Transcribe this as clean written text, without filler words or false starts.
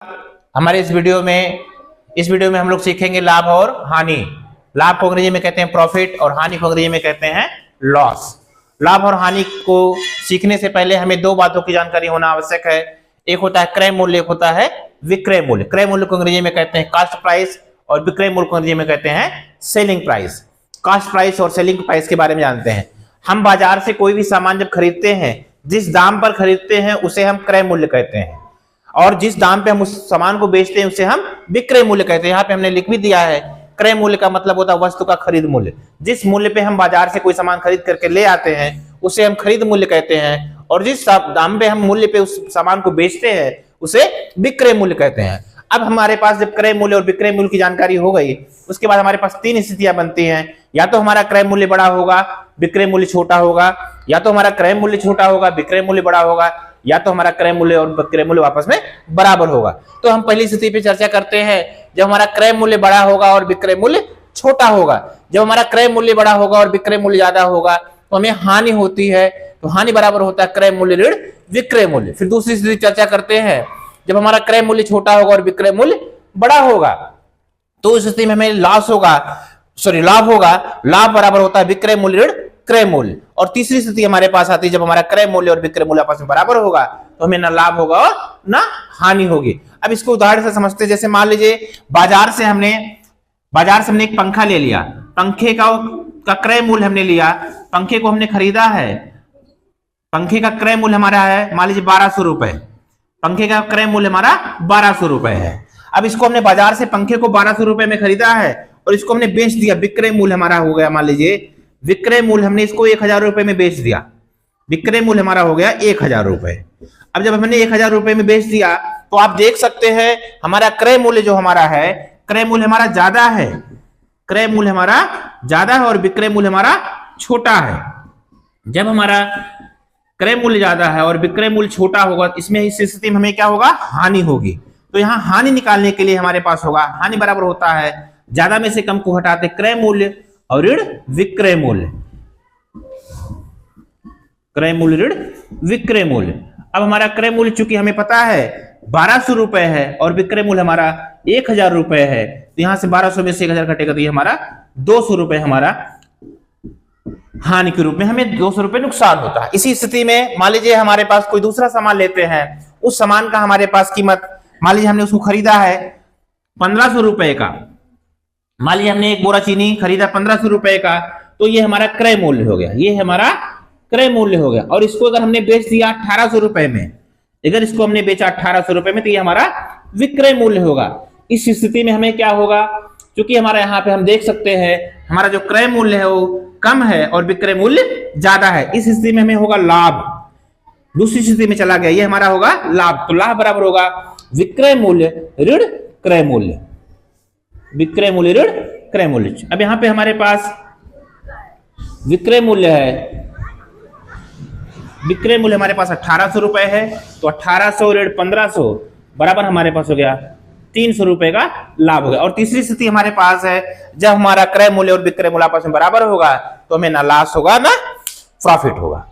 हमारे इस वीडियो में हम लोग सीखेंगे लाभ और हानि। लाभ को अंग्रेजी में कहते हैं प्रॉफिट और हानि को अंग्रेजी में कहते हैं लॉस। लाभ और हानि को सीखने से पहले हमें दो बातों की जानकारी होना आवश्यक है। एक होता है क्रय मूल्य, एक होता है विक्रय मूल्य। क्रय मूल्य को अंग्रेजी में कहते हैं कास्ट प्राइस और विक्रय मूल्य को अंग्रेजी में कहते हैं सेलिंग प्राइस। कास्ट प्राइस और सेलिंग प्राइस के बारे में जानते हैं। हम बाजार से कोई भी सामान जब खरीदते हैं, जिस दाम पर खरीदते हैं उसे हम क्रय मूल्य कहते हैं, और जिस दाम पे हम उस सामान को बेचते हैं उसे हम विक्रय मूल्य कहते हैं। यहाँ पे हमने लिख भी दिया है, क्रय मूल्य का मतलब होता है वस्तु का खरीद मूल्य। जिस मूल्य पे हम बाजार से कोई सामान खरीद करके ले आते हैं उसे हम खरीद मूल्य कहते हैं, और जिस दाम पे हम मूल्य पे उस सामान को बेचते हैं उसे विक्रय मूल्य कहते हैं। अब हमारे पास जब क्रय मूल्य और विक्रय मूल्य की जानकारी हो गई, उसके बाद हमारे पास तीन स्थितियां बनती हैं। या तो हमारा क्रय मूल्य बड़ा होगा, विक्रय मूल्य छोटा होगा, या तो हमारा क्रय मूल्य छोटा होगा, विक्रय मूल्य बड़ा होगा, या तो हमारा क्रय मूल्य और विक्रय मूल्य आपस में बराबर होगा। तो हम पहली स्थिति पे चर्चा करते हैं, जब हमारा क्रय मूल्य बड़ा होगा और विक्रय मूल्य छोटा होगा। जब हमारा क्रय मूल्य बड़ा होगा और विक्रय मूल्य ज्यादा होगा तो हमें हानि होती है। तो हानि बराबर होता है क्रय मूल्य ऋण विक्रय मूल्य। फिर दूसरी स्थिति चर्चा करते हैं, जब हमारा क्रय मूल्य छोटा होगा और विक्रय मूल्य बड़ा होगा तो उस स्थिति में हमें लाभ होगा। लाभ बराबर होता है विक्रय मूल्य ऋण क्रय मूल्य। और तीसरी स्थिति हमारे पास आती है, जब हमारा क्रय मूल्य और विक्रय मूल्य आपस में बराबर होगा तो हमें ना लाभ होगा और ना हानि होगी। अब इसको उदाहरण से समझते हैं। जैसे मान लीजिए बाजार से हमने एक पंखा ले लिया, पंखे का क्रय मूल्य हमने लिया, पंखे को हमने खरीदा है, पंखे का क्रय मूल्य हमारा है मान लीजिए 1200 रुपए, पंखे का क्रय मूल्य हमारा 1200 रुपए है। अब इसको हमने बाजार से पंखे को 1200 रुपए में खरीदा है और इसको हमने बेच दिया, विक्रय मूल्य हमारा हो गया, मान लीजिए विक्रय मूल्य हमने इसको 1000 रुपए में बेच दिया, विक्रय मूल्य हमारा हो गया 1000 रुपए। अब जब हमने 1000 रुपए में बेच दिया तो आप देख सकते हैं हमारा क्रय मूल्य जो हमारा है, क्रय मूल्य हमारा ज्यादा है, क्रय मूल्य हमारा ज्यादा है और विक्रय मूल्य हमारा छोटा है। जब हमारा क्रय मूल्य ज्यादा है और विक्रय मूल्य छोटा होगा, इसमें इस स्थिति में हमें क्या होगा, हानि होगी। तो यहाँ हानि निकालने के लिए हमारे पास होगा, हानि बराबर होता है ज्यादा में से कम को हटाते क्रय मूल्य और ऋण विक्रय मूल्य, क्रय मूल्य ऋण विक्रय मूल्य। अब हमारा क्रय मूल्य चूंकि हमें पता है 1200 रुपए है और विक्रय मूल्य हमारा 1000 रुपए है, तो यहां से 1200 में से 1000 घटेगा तो ये हमारा 200 रुपए हमारा हानि के रूप में, हमें 200 रुपए नुकसान होता है। इसी स्थिति में मान लीजिए हमारे पास कोई दूसरा सामान लेते हैं, उस सामान का हमारे पास कीमत, मान लीजिए हमने उसको खरीदा है 1500 रुपए का, मान लीजिए हमने एक बोरा चीनी खरीदा 1500 रुपए का, तो ये हमारा क्रय मूल्य हो गया, ये हमारा क्रय मूल्य हो गया। और इसको अगर हमने बेच दिया 1800 रुपए में, अगर इसको हमने बेचा 1800 रुपए में, तो ये हमारा विक्रय मूल्य होगा। इस स्थिति में हमें क्या होगा, क्योंकि हमारा यहाँ पे हम देख सकते हैं हमारा जो क्रय मूल्य है वो कम है और विक्रय मूल्य ज्यादा है, इस स्थिति में हमें होगा लाभ। दूसरी स्थिति में चला गया, ये हमारा होगा लाभ। तो लाभ बराबर होगा विक्रय मूल्य ऋण क्रय मूल्य, विक्रय मूल्य ऋण क्रय मूल्य। अब यहां पे हमारे पास विक्रय मूल्य है, विक्रय मूल्य हमारे पास 1800 रुपए है, तो 1800 ऋण 1500 बराबर हमारे पास हो गया 300 रुपए का लाभ हो गया। और तीसरी स्थिति हमारे पास है, जब हमारा क्रय मूल्य और विक्रय मूल्य आपस में बराबर होगा तो हमें ना लॉस होगा ना प्रॉफिट होगा।